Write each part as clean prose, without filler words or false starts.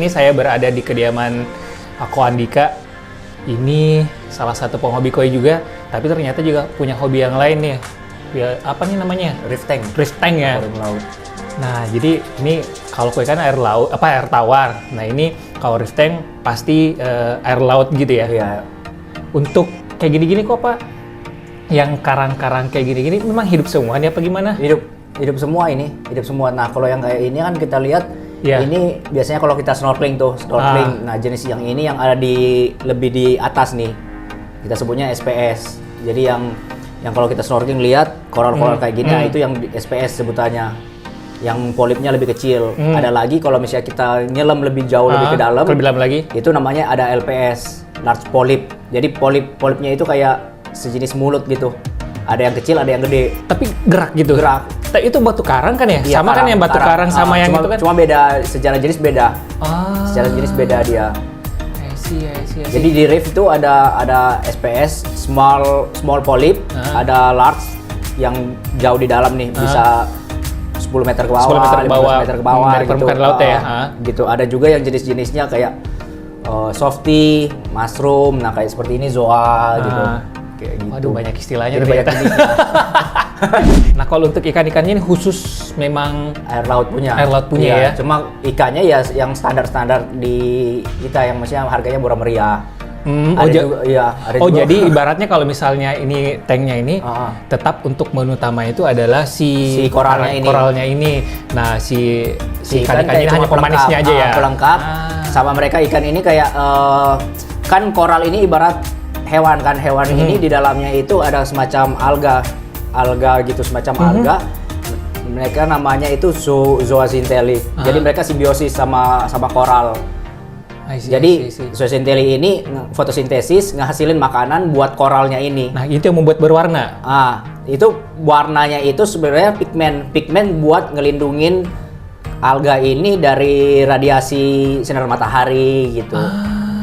ini saya berada di kediaman Ako Andika. Ini salah satu penghobi koi juga, tapi ternyata juga punya hobi yang lain nih. Ya, apa nih namanya? Reef tank. Reef tank ya. Aquarium laut. Nah, jadi ini kalau koi kan air laut, air tawar. Nah, ini kalau reef tank pasti air laut gitu ya. Iya. Untuk kayak gini-gini kok Pak, yang karang-karang kayak gini-gini memang hidup semua nih apa gimana? Hidup semua ini, hidup semua. Nah, kalau yang kayak ini kan kita lihat ini biasanya kalau kita snorkeling. Nah, jenis yang ini yang ada lebih di atas nih. Kita sebutnya SPS. Jadi yang kalau kita snorkeling lihat koral-koral kayak gini, nah itu yang SPS sebutannya. Yang polipnya lebih kecil. Ada lagi kalau misalnya kita nyelam lebih jauh lebih ke dalam lagi. Itu namanya ada LPS, large polyp. Jadi polipnya itu kayak sejenis mulut gitu. Ada yang kecil, ada yang gede. Tapi gerak gitu. Gerak. Itu batu karang kan ya? Iya, sama kan yang batu karang sama yang itu kan? Cuma beda, secara jenis beda. Secara jenis beda dia. I see. Jadi di reef itu ada SPS, small polyp, ada large yang jauh di dalam nih, bisa 10 meter ke bawah, 10 meter ke bawah dari gitu. Permukaan laut ya. Gitu. Ada juga yang jenis-jenisnya kayak softy, mushroom, nah kayak seperti ini zoa gitu. Kayak gitu. Waduh, banyak istilahnya Jadi ternyata. banyak Nah, kalau untuk ikan-ikannya ini khusus memang air laut punya. Ya. Cuma ikannya ya yang standar-standar di kita yang maksudnya harganya murah meriah. Jadi ibaratnya kalau misalnya ini tanknya ini tetap untuk menu utama itu adalah si koralnya ini. Nah, si ikan-ikan ini hanya pemanisnya aja ya. Pelengkap. Sama mereka ikan ini kayak kan koral ini ibarat hewan kan. Hewan ini di dalamnya itu ada semacam alga gitu, semacam alga. Mereka namanya itu zooxanthellae. Jadi mereka simbiosis sama koral. Jadi zooxanthellae ini fotosintesis ngehasilin makanan buat koralnya ini. Nah, itu yang membuat berwarna. Itu warnanya itu sebenarnya pigmen buat ngelindungin alga ini dari radiasi sinar matahari gitu.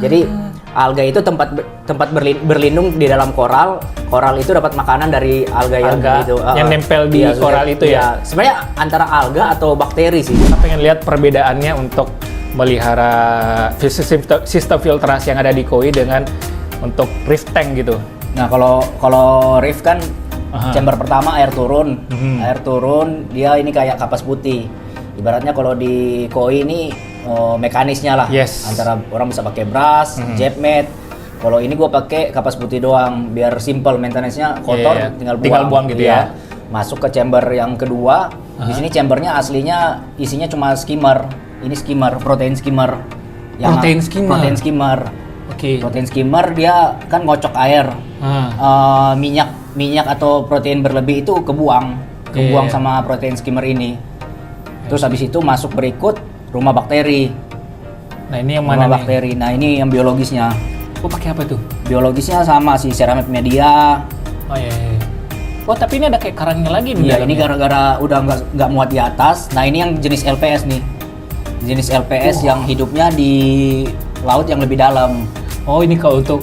Jadi alga itu tempat berlindung di dalam koral. Koral itu dapat makanan dari alga yang nempel di koral itu ya. Sebenarnya antara alga atau bakteri sih. Kita pengen lihat perbedaannya untuk melihara sistem filtrasi yang ada di koi dengan untuk reef tank gitu. Nah, kalau reef kan chamber pertama air turun. Air turun dia ini kayak kapas putih. Ibaratnya kalau di koi ini mekanisnya lah. Antara orang bisa pakai brush, jet mat. Kalau ini gue pakai kapas putih doang biar simple maintenance-nya, kotor tinggal buang gitu ya. Masuk ke chamber yang kedua. Di sini chambernya aslinya isinya cuma skimmer. Ini skimmer, protein skimmer. Protein skimmer. Oke. Protein skimmer dia kan ngocok air. Minyak atau protein berlebih itu kebuang sama protein skimmer ini. Terus habis itu masuk berikut rumah bakteri. Nah, ini yang mana nih? Bakteri. Nah, ini yang biologisnya. Pakai apa tuh? Biologisnya sama si ceramid media. Tapi ini ada kayak karangnya lagi nih. Iya, ini gara-gara udah nggak muat di atas. Nah, ini yang jenis LPS nih. Jenis LPS yang hidupnya di laut yang lebih dalam. Ini kalau untuk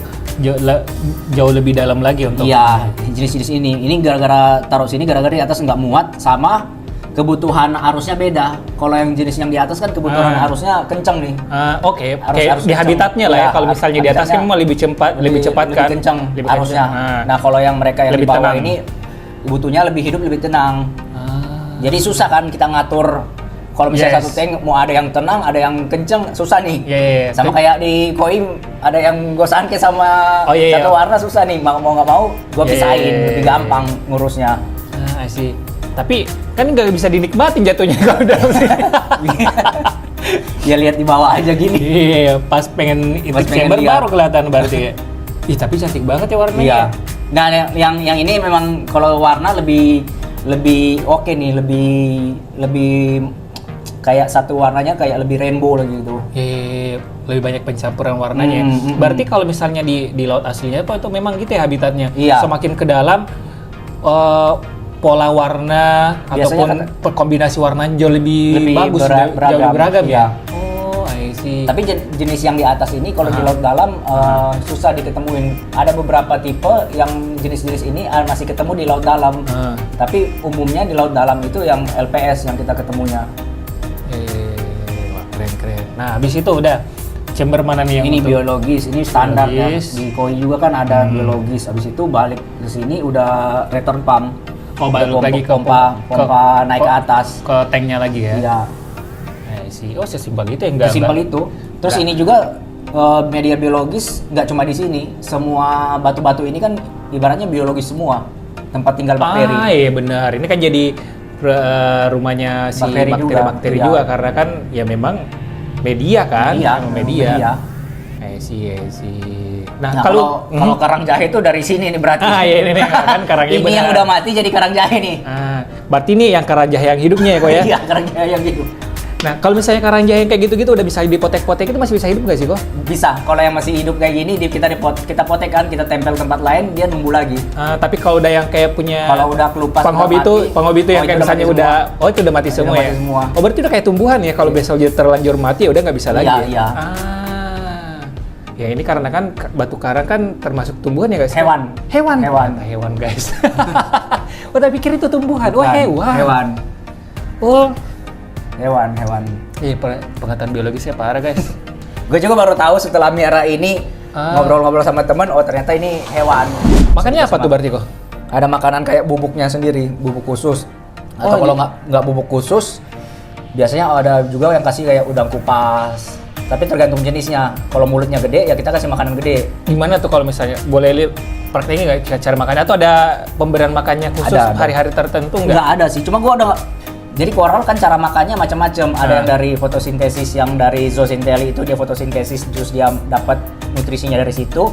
jauh lebih dalam lagi untuk. Iya, jenis-jenis ini. Ini gara-gara taruh sini gara-gara di atas nggak muat sama kebutuhan arusnya beda. Kalau yang jenis yang di atas kan kebutuhan arusnya kencang nih. Arus di habitatnya lah ya. Kalau misalnya di atas kan memang lebih cepat kan. Kencang arusnya. Nah, kalau yang mereka yang di bawah ini butuhnya lebih hidup, lebih tenang. Jadi susah kan kita ngatur. Kalau misalnya satu tank mau ada yang tenang, ada yang kencang, susah nih. Sama kayak di koi ada yang gue sangke sama satu warna susah nih. Mau nggak mau gue pisahin, lebih gampang ngurusnya. I see. Tapi kan nggak bisa dinikmatin jatuhnya kalau dalam sini. Ya lihat di bawah aja gini. Iya, pas pengen intake chamber baru kelihatan berarti ya. Tapi cantik banget ya warnanya. Iya. Nah, yang ini memang kalau warna lebih oke nih, lebih kayak satu warnanya kayak lebih rainbow lagi gitu. Lebih banyak pencampuran warnanya. Berarti kalau misalnya di laut aslinya itu memang gitu ya habitatnya. Semakin ke dalam pola warna biasanya ataupun kombinasi warnanya jauh lebih bagus, jauh lebih beragam ya. I see. Tapi jenis yang di atas ini kalau di laut dalam susah diketemuin. Ada beberapa tipe yang jenis-jenis ini masih ketemu di laut dalam. Tapi umumnya di laut dalam itu yang LPS yang kita ketemunya. Wah, keren. Nah, habis itu udah chamber mana nih yang ini biologis, ini standar ya. biologis. Di koi juga kan ada biologis. Habis itu balik ke sini udah return pump. Oh, balik lagi ke pompa naik ke atas. Ke tanknya lagi ya? Iya. Oh, sesimpel itu ya? Enggak? Sesimpel itu. Terus ini juga media biologis nggak cuma di sini. Semua batu-batu ini kan ibaratnya biologis semua. Tempat tinggal bakteri. Ah, iya benar. Ini kan jadi rumahnya si bakteri juga karena kan ya memang media kan? Media. Sih. Nah, kalau karang jahe itu dari sini nih berarti. Iya ini kan karangnya ini yang udah mati jadi karang jahe nih. Berarti ini yang karang jahe yang hidupnya ya kok ya? Iya, karang jahe yang hidup. Nah, kalau misalnya karang jahe kayak gitu-gitu udah bisa dipotek-potek itu masih bisa hidup nggak sih kok? Bisa. Kalau yang masih hidup kayak gini kita potek kan, kita tempel tempat lain dia numbuh lagi. Tapi kalau udah yang kayak punya kalau udah kelupas penghobi itu yang kayak misalnya itu udah mati semua ya. Oh, berarti udah kayak tumbuhan ya kalau besok terlanjur mati ya udah nggak bisa lagi. Iya. Ya ini karena kan batu karang kan termasuk tumbuhan ya guys? Hewan guys. Udah pikir itu tumbuhan. Hewan. Oh, hewan. Iya, pengetahuan biologisnya parah guys. Gue juga baru tahu setelah miara ini ngobrol-ngobrol sama teman, oh ternyata ini hewan. Makannya apa tuh berarti kok? Ada makanan kayak bubuknya sendiri, bubuk khusus. Atau kalau nggak bubuk khusus, biasanya ada juga yang kasih kayak udang kupas. Tapi tergantung jenisnya. Kalau mulutnya gede, ya kita kasih makanan gede. Gimana tuh kalau misalnya boleh lihat prakteknya nggak cara makannya? Atau ada pemberian makannya khusus hari-hari tertentu nggak? Nggak ada sih. Cuma gua jadi koral kan cara makannya macam-macam. Ada yang dari fotosintesis, yang dari zooxanthellae itu dia fotosintesis terus dia dapat nutrisinya dari situ.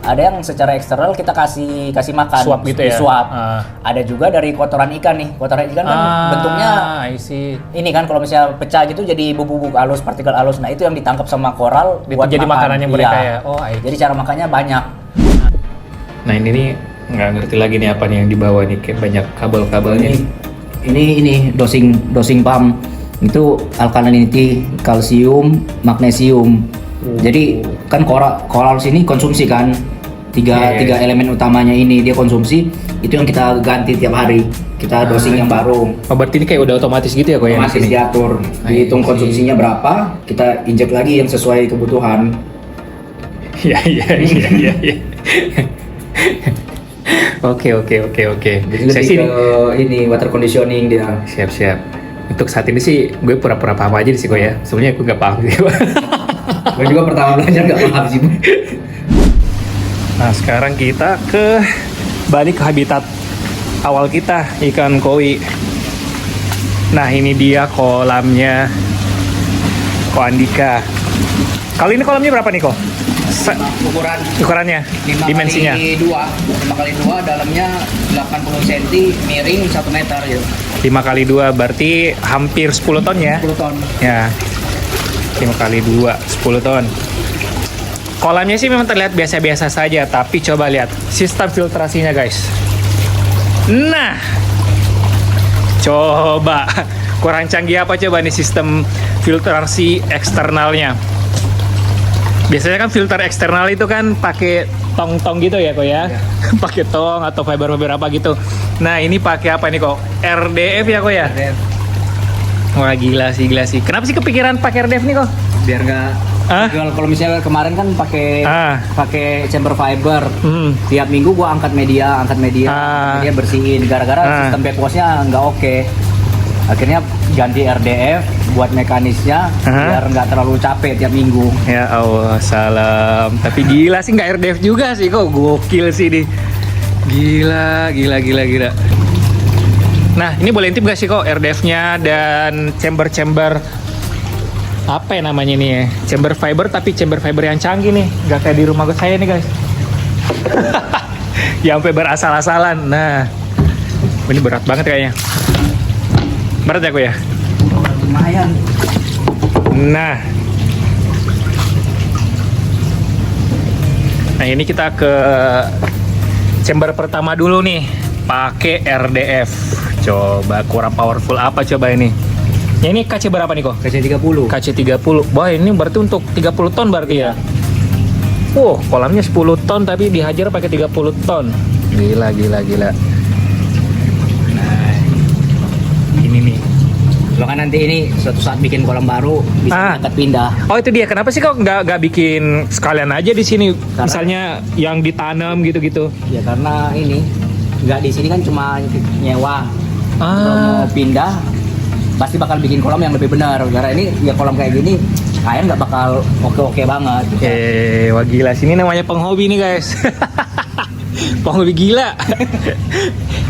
Ada yang secara eksternal kita kasih makan. Suap gitu ya? Disuap. Ada juga dari kotoran ikan nih. Kotoran ikan kan bentuknya ini kan kalau misalnya pecah gitu jadi bubuk-bubuk halus, partikel halus. Nah itu yang ditangkap sama koral buat jadi makanannya mereka ya? Jadi cara makannya banyak. Nah ini nih nggak ngerti lagi nih apa nih yang dibawa nih, kayak banyak kabel-kabelnya. Ini dosing pump itu alkalinity, kalsium, magnesium. Jadi kan koral sini konsumsi kan tiga elemen utamanya ini dia konsumsi, itu yang kita ganti tiap hari, kita dosing yang baru. Oh, berarti ini kayak udah otomatis gitu ya kok ya? Otomatis diatur, dihitung konsumsinya berapa, kita injek lagi yang sesuai kebutuhan. Iya. Oke. Jadi lebih ke ini water conditioning dia. Siap. Untuk saat ini sih gue pura-pura paham aja sih kok ya. Sebenarnya aku nggak paham sih. Gue juga pertama belajar nggak paham sih. Nah sekarang kita balik ke habitat awal kita, ikan koi. Nah ini dia kolamnya Ko Andika. Kali ini kolamnya berapa nih kok? Ukurannya, dimensinya 5x2, dalamnya 80 cm, miring 1 meter ya. 5x2 berarti hampir 10 ton ya? 10 ton. Ya, 5x2, 10 ton. Kolamnya sih memang terlihat biasa-biasa saja, tapi coba lihat sistem filtrasinya guys. Nah, coba kurang canggih apa coba nih sistem filtrasi eksternalnya. Biasanya kan filter eksternal itu kan pakai tong-tong gitu ya kok ya, pakai tong atau fiber apa gitu. Nah ini pakai apa nih kok? RDF ya kok ya? RDF. Wah gila sih. Kenapa sih kepikiran pakai RDF nih kok? Biar nggak. Kalau misalnya kemarin kan pakai chamber fiber. Tiap minggu gua angkat media, dia bersihin. Gara-gara sistem backwashnya nggak oke. Akhirnya ganti RDF buat mekanisnya biar nggak terlalu capek tiap minggu. Ya Allah, salam. Tapi gila sih nggak RDF juga sih kok, gokil sih nih. Gila. Nah, ini boleh intip gak sih kok RDF-nya dan chamber apa ya namanya ini ya? Chamber fiber tapi chamber fiber yang canggih nih, nggak kayak di rumah saya nih guys. Yang sampai berasal-asalan. Nah, ini berat banget kayaknya. Berat ya aku ya? Lumayan. Nah ini kita ke chamber pertama dulu nih, pakai RDF. Coba kurang powerful apa coba ini? Ya, ini KC berapa nih kok? KC 30. KC 30. Wah ini berarti untuk 30 ton berarti ya? Kolamnya 10 ton tapi dihajar pakai 30 ton. Gila. Nah, ini nih Kalau kan nanti ini suatu saat bikin kolam baru bisa angkat pindah. Oh itu dia. Kenapa sih kok nggak bikin sekalian aja di sini? Misalnya yang ditanam gitu-gitu. Ya karena ini nggak di sini kan cuma nyewa. Kalau mau pindah pasti bakal bikin kolam yang lebih benar. Karena ini ya kolam kayak gini ayam nggak bakal oke banget. Wah gila, sini namanya penghobi nih guys. Penghobi gila.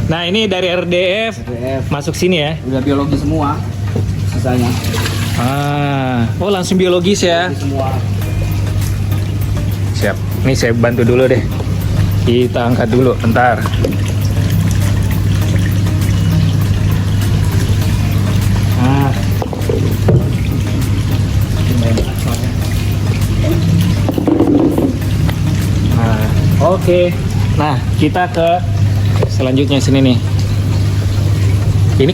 Nah ini dari RDF masuk sini ya. Udah biologi semua sisanya. Oh langsung biologis ya. Biologi semua. Siap. Nih saya bantu dulu deh. Kita angkat dulu, bentar. Oke. Nah, kita ke selanjutnya sini nih. Ini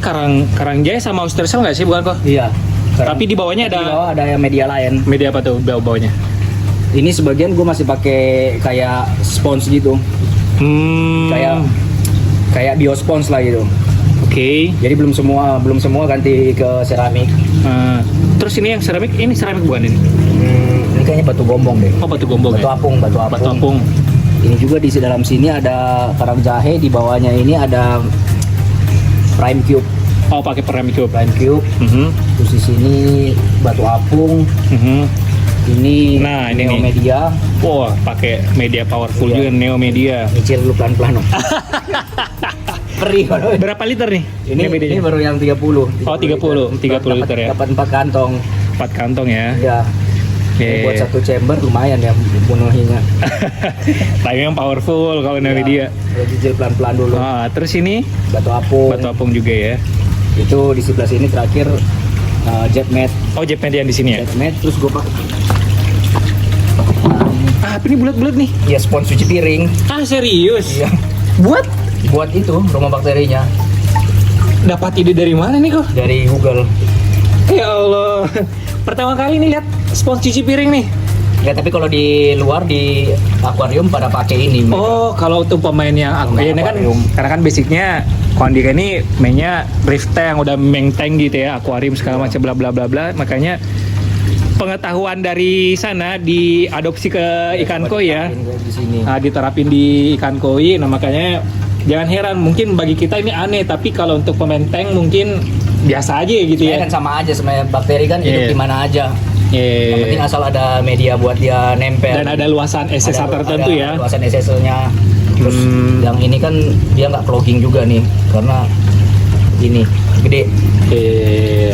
Karangjaya sama Austersel nggak sih, bukan kok? Iya. Tapi di bawahnya ada. Di bawah ada yang media lain. Media apa tuh bawahnya? Ini sebagian gue masih pakai kayak spons gitu. Kayak biospons lah gitu. Oke. Jadi belum semua ganti ke seramik. Terus ini yang seramik, ini seramik bukan ini? Ini kayaknya batu gombong deh. Oh batu gombong batu ya? Batu apung. Ini juga di dalam sini ada karang jahe, di bawahnya ini ada prime cube. Oh pakai prime cube. Terus di sini batu apung. Ini ini media. Wah pakai media powerful juga, Neo Media. Nyicil dulu pelan-pelan dong. Perih. Berapa liter nih? Ini baru yang 30. Oh 30 liter ya? Dapat 4 kantong. 4 kantong ya? Iya. Buat satu chamber lumayan ya penuhinya. Tapi yang powerful kalau Neo Media. Nyicil pelan-pelan dulu. Terus ini? Batu apung. Batu apung juga ya? Itu di sebelah sini terakhir jet mat. Oh jet mat yang di sini ya? Jet mat terus gue pakai. Ini bulat-bulat nih? Iya spons cuci piring. Serius? Iya. Buat itu rumah bakterinya. Dapat ide dari mana nih kok? Dari Google. Ya Allah. Pertama kali nih lihat spons cuci piring nih. Ya tapi kalau di luar di akuarium pada pakai ini. Oh, kalau untuk pemain yang ini kan karena kan basicnya Kondika ini mainnya reef tank, udah main tank gitu ya, akuarium segala macam bla bla bla bla. Makanya pengetahuan dari sana diadopsi ke ikan koi ya. Diterapin di ikan koi. Nah, makanya jangan heran mungkin bagi kita ini aneh, tapi kalau untuk pemain tank mungkin biasa aja gitu ya. Kan sama aja sama bakteri kan hidup di mana aja. Yang penting asal ada media buat dia nempel. Dan ada luasan SSA tertentu ya. Luasan SSA-nya. Terus yang ini kan dia nggak clogging juga nih karena ini gede.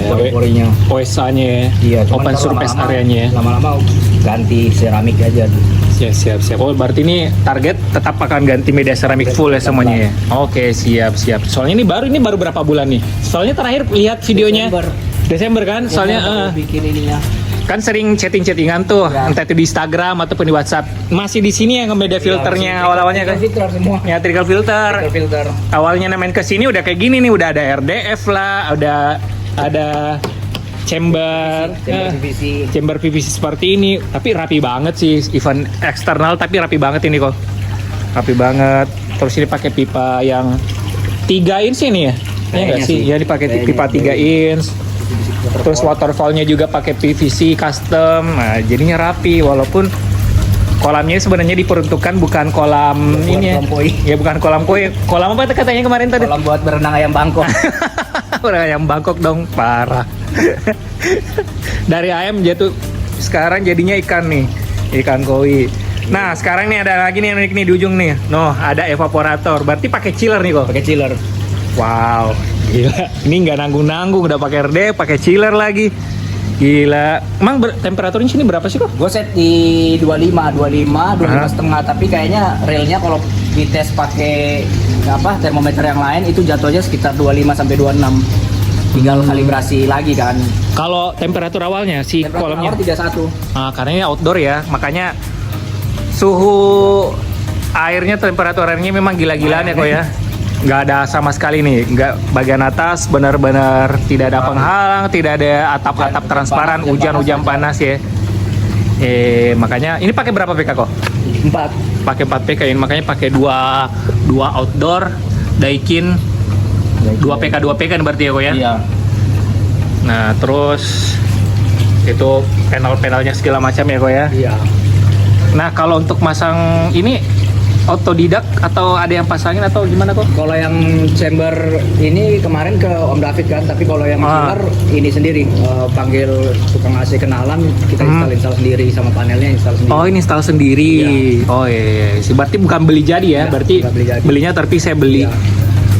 Pori-porinya. OSA-nya ya. Iya, open surface area-nya ya. Lama-lama ganti seramik aja. Siap. Oh, berarti ini target tetap akan ganti media seramik full ya semuanya ya. Oke, siap. Soalnya ini baru berapa bulan nih? Soalnya terakhir lihat videonya Desember kan? Soalnya bikin ininya. Kan sering chattingan tuh, entah itu di Instagram ataupun di WhatsApp. Masih di sini yang beda filternya awal-awalnya kan? Filter semua. Ya, trickle filter. Awalnya main ke sini udah kayak gini nih, udah ada RDF lah, udah ada chamber PVC seperti ini. Tapi rapi banget sih, event eksternal tapi rapi banget ini kok. Rapi banget. Terus ini pakai pipa yang 3 inch ini ya? Iya nggak sih? Ya dipakai pipa 3 inch. Terus waterfallnya juga pakai PVC custom, nah jadinya rapi walaupun kolamnya sebenarnya diperuntukkan bukan kolam ini ya, bukan kolam koi. Kolam apa katanya kemarin tadi? Kolam buat berenang ayam Bangkok. Berenang ayam Bangkok dong, parah. Dari ayam jatuh sekarang jadinya ikan nih, ikan koi. Nah sekarang nih ada lagi nih yang unik nih di ujung nih, ada evaporator. Berarti pakai chiller nih kok? Pakai chiller. Wow, gila. Ini nggak nanggung-nanggung, udah pakai RD, pakai chiller lagi. Gila. Emang temperaturnya sini berapa sih kok? Gue set di 25 setengah. Tapi kayaknya realnya kalau dites pakai termometer yang lain itu jatuhnya sekitar 25 sampai 26. Tinggal kalibrasi lagi kan. Kalau temperatur awalnya si kolamnya 31. Karena ini outdoor ya, makanya suhu airnya, temperatur airnya memang gila-gilaan ya kok ya. Nggak ada sama sekali nih, nggak bagian atas benar-benar tidak ada penghalang, tidak ada atap-atap transparan, hujan-hujan panas ya. Makanya ini pakai berapa PK kok? 4. Pakai 4 PK ini, makanya pakai dua outdoor, Daikin, 2 PK kan berarti ya kok ya? Iya. Nah, terus itu panel-panelnya segala macam ya kok ya. Iya. Nah, kalau untuk masang ini otodidak atau ada yang pasangin atau gimana kok? Kalau yang chamber ini kemarin ke Om David kan, tapi kalau yang chiller ini sendiri panggil tukang AC kenalan, kita install sendiri sama panelnya install sendiri. Oh, ini install sendiri. Iya. Oh iya. Berarti bukan beli jadi ya? Berarti beli jadi. Belinya terpisah beli. Iya.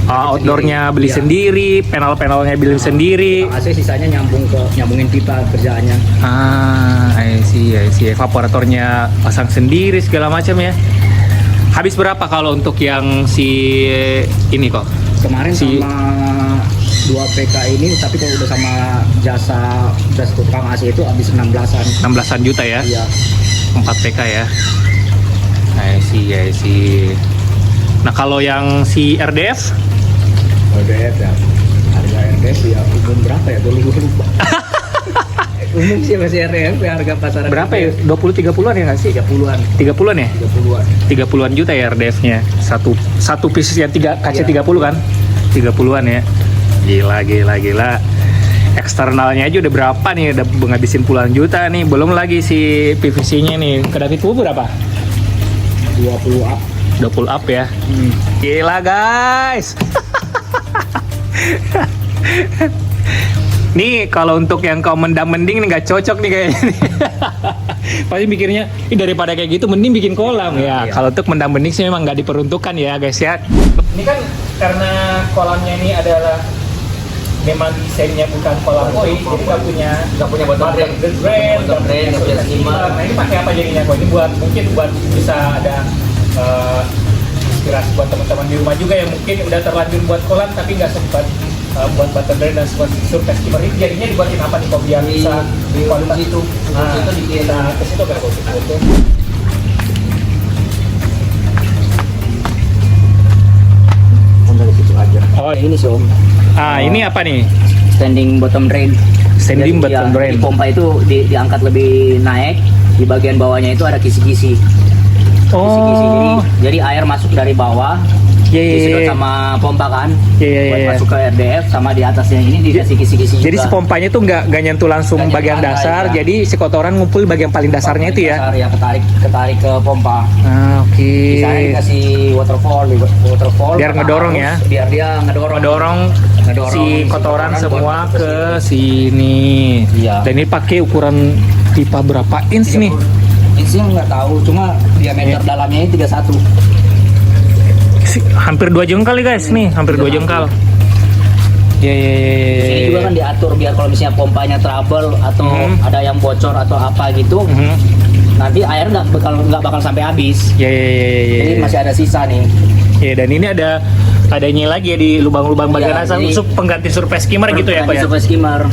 Outdoornya beli sendiri, panel-panelnya beli sendiri. AC sisanya nyambungin pipa kerjaannya. I see. Evaporatornya pasang sendiri segala macam ya. Habis berapa kalau untuk yang si ini kok? Kemarin sama 2 PK ini, tapi kalau udah sama jasa tukang AC itu habis 16-an. 16-an juta ya? Iya. 4 PK ya. I see. Nah, kalau yang si RDF? RDF ya. Harga RDF ya umum berapa ya? Dulu lupa. Umum sih masih RDF ya, harga pasaran. Berapa ya? 20-30-an ya nggak sih? 30-an. 30-an ya? 30-an. 30-an juta ya RDF-nya. Satu piece yang KC30 kan? 30-an ya. Gila. Eksternalnya aja udah berapa nih? Udah ngabisin puluhan juta nih. Belum lagi si PVC-nya nih. Ke David Wu berapa? 20 up. 20 up ya. Gila guys. Nih kalau untuk yang kau mendang-mending nih nggak cocok nih kayaknya nih. Pasti mikirnya, daripada kayak gitu mending bikin kolam ya. Kalau untuk mendang-mending sih memang nggak diperuntukkan ya guys ya. Ini kan karena kolamnya ini adalah memang desainnya bukan kolam koi, jadi nggak punya bottom drain, nggak punya skimmer. Nah ini pakai apa jadinya kok? Ini mungkin buat bisa ada inspirasi buat teman-teman di rumah juga yang mungkin udah terlanjur buat kolam tapi nggak sempat buat bottom drain dan surface skimmer. Ini jadinya dibuatin apa nih kok biar bisa kualitas itu? Nah, kita ke situ kan kok. Oh ini sih Om. Ini apa nih? Standing bottom drain. Standing bottom drain. Di pompa itu diangkat lebih naik. Di bagian bawahnya itu ada kisi-kisi. Kisi-kisi. Jadi air masuk dari bawah. Disedot sama pompa kan. Buat masuk ke RDF sama di atasnya ini dikasih kisi-kisi juga. Jadi si pompanya tuh nggak nyentuh langsung bagian dasar. Ya. Jadi si kotoran ngumpul bagian paling dasarnya itu ya. Ya ketarik ke pompa. Oke. Di sana dikasih waterfall biar ngedorong ya. Biar dia ngedorong si kotoran semua ke sini. Iya. Dan ini pakai ukuran pipa berapa inch nih? Inch nggak tahu, cuma diameter dalamnya ini 31. Hampir 2 jengkal nih guys, nih hampir 2 jengkal. Ini juga kan diatur biar kalau misalnya pompanya trouble atau ada yang bocor atau apa gitu, nanti air nggak bakal sampai habis. Jadi masih ada sisa nih. Dan ini adanya lagi ya di lubang-lubang bagian atas pengganti surface skimmer gitu ya Pak ya. Surface skimmer.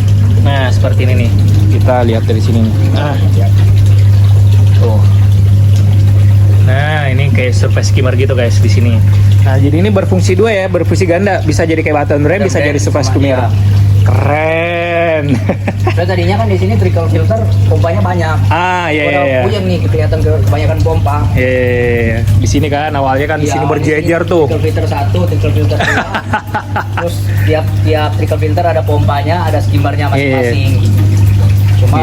Nah seperti ini nih, kita lihat dari sini nih. Tuh. Nah ini kayak surface skimmer gitu guys di sini. Nah jadi ini berfungsi dua ya, berfungsi ganda, bisa jadi kayak bottom drain, bisa jadi surface skimmer. Keren. Terus tadinya kan di sini trickle filter pompanya banyak. Iya. Puyeng nih kelihatan kebanyakan pompa. Iya. Di sini kan awalnya kan di sini berjejer tuh. Trickle filter 1, trickle filter 2. Terus tiap trickle filter ada pompanya, ada skimmernya masing-masing. Cuma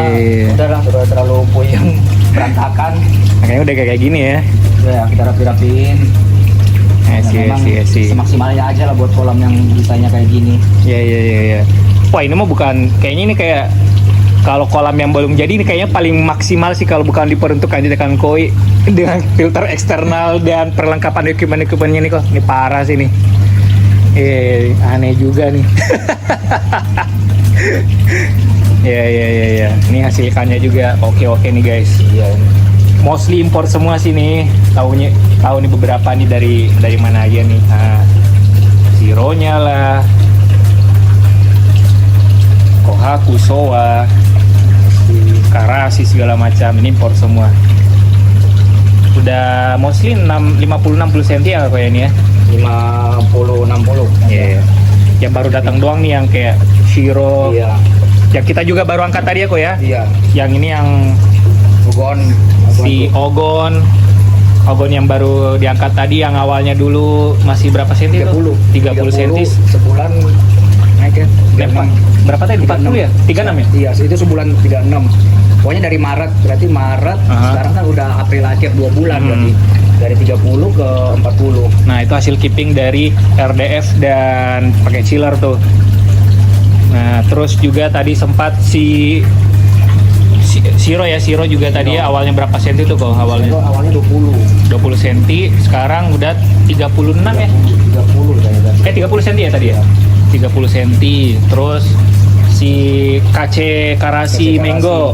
sudah terlalu puyeng, berantakan. Makanya udah kayak gini ya. Ya kita rapi-rapiin. Semaksimalnya aja lah buat kolam yang desainnya kayak gini. Iya. Wah ini mah bukan, kayaknya ini kayak kalau kolam yang belum jadi ini kayaknya paling maksimal sih kalau bukan diperuntukkan jadikan koi dengan filter eksternal dan perlengkapan equipment-equipmentnya nih kok. Ini parah sih nih. Aneh juga nih. Iya. Ini hasil ikannya juga oke nih guys. Iya. Mostly import semua sih nih. Tahu nih beberapa nih dari mana aja nih. Nah, Zero-nya lah. Kohaku, Showa, Karashi segala macam ini import semua. Udah mostly 50-60 cm ya kok ini ya. 50-60. Iya. Yang baru datang doang nih yang kayak Shiro. Iya. Yang kita juga baru angkat tadi ya kok ya. Iya. Yang ini yang Ogon. Si Ogon yang baru diangkat tadi yang awalnya dulu masih berapa senti 30 cm? 30 cm. Sebulan naik ya. berapa tadi? 40 ya? 36 ya? Iya, itu sebulan 36. Pokoknya dari Maret, berarti Maret, sekarang kan udah April akhir 2 bulan berarti. Dari 30 ke 40. Nah, itu hasil keeping dari RDF dan pakai chiller tuh. Nah, terus juga tadi sempat Siro juga tadi ya, awalnya berapa senti tuh kok awalnya? Itu awalnya 20 senti, sekarang udah 36 ya? 30 kayaknya. 30 senti ya tadi ya? 30 senti. Terus si KC Karasi Mango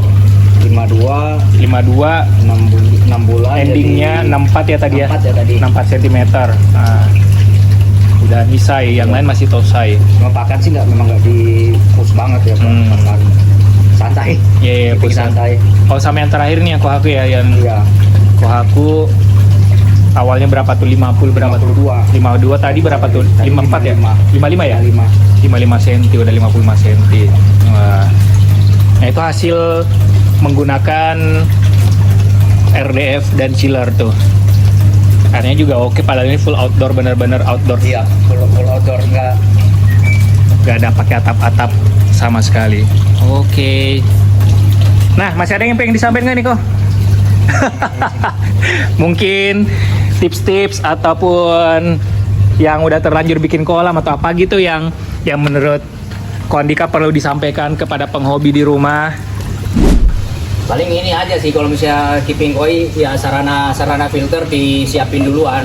52 6 bulan endingnya 64 ya tadi ya? 64 ya tadi. 64 cm. Nah, udah nisai, yang lain masih tosai. Cuma pakan sih memang nggak di push banget ya Pak. Pakan santai. Iya, Keeping santai. Oh, sama yang terakhir nih yang Kohaku ya, yang Iya. Kohaku awalnya berapa tuh? 50 berapa tuh? 52 tadi berapa tuh? 54 ya? 55 ya? 55 cm, udah 55 cm. Wah. Nah, itu hasil menggunakan RDF dan chiller tuh. Airnya juga oke, padahal ini full outdoor, bener-bener outdoor. Iya, full outdoor, nggak ada pakai atap-atap sama sekali. Oke. Nah, masih ada yang pengen disampaikan nggak nih kok? Mungkin tips-tips ataupun yang udah terlanjur bikin kolam atau apa gitu yang menurut Ko Andika perlu disampaikan kepada penghobi di rumah. Paling ini aja sih, kalau misalnya keeping koi ya sarana filter disiapin duluan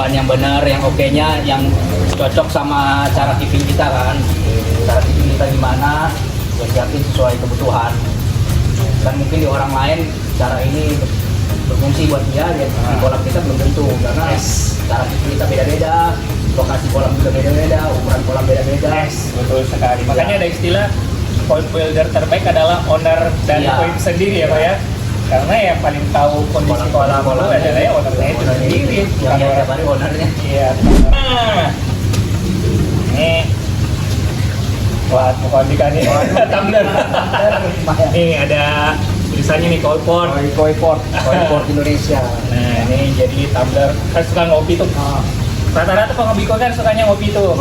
yang benar, yang oke-nya, yang cocok sama cara keeping kita kan. Cara keeping kita gimana, ya siapin sesuai kebutuhan. Dan mungkin di orang lain cara ini berfungsi buat dia, ya di kolam kita belum tentu, karena cara keeping kita beda-beda, lokasi kolam juga beda-beda, ukuran kolam beda-beda. Betul sekali. Makanya ada istilah pond builder terbaik adalah owner dan koin sendiri ya Pak ya, karena yang paling tahu kondisi kolam itu adalah ya ownernya itu sendiri, bukan orang baru ownernya. Iya. Nah, ini buat Ko Andika nih tumbler. Nih ada tulisannya nih koi port Indonesia. Nah, ini jadi tumbler. Kan suka ngopi tuh. Rata-rata penghobi koi kan sukanya ngopi tuh.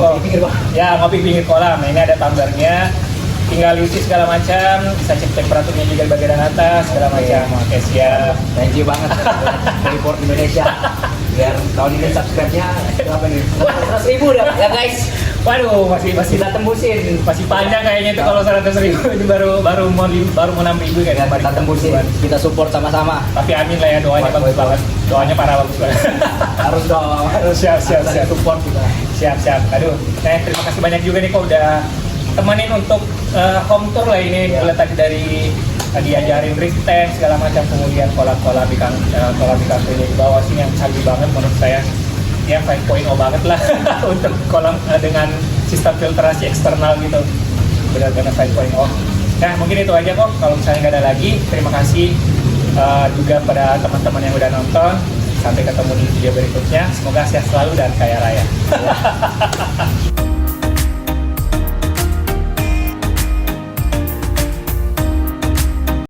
Ya, ngopi pinggir kolam. Nah, ini ada tumblernya. Tinggal isi segala macam, bisa cek temperaturnya juga di bagian atas, segala macam. Oke, siap. Thank you banget Report Indonesia. Biar tahun ini subscribe-nya berapa nih? 100.000 dah ya guys. Waduh, masih Kita tembusin. masih panjang kayaknya itu kalau 100.000 itu baru mau 6.000 kayaknya. Kita tembusin. Kita support sama-sama. Tapi amin lah ya, doanya bagus banget. Doanya parah bagus banget. Harus dong. Siap. Support kita. Siap. Aduh, nah terima kasih banyak juga nih kok udah temenin untuk home tour lah ini. Mulai tadi dari diajarin reef tank segala macam, kemudian kolam ikan ini di bawah sini yang canggih banget menurut saya, ya 5.0 banget lah untuk kolam dengan sistem filtrasi eksternal gitu, benar-benar 5.0. Nah mungkin itu aja kok, kalau misalnya nggak ada lagi, terima kasih juga pada teman-teman yang udah nonton. Sampai ketemu di video berikutnya, semoga sehat selalu dan kaya raya.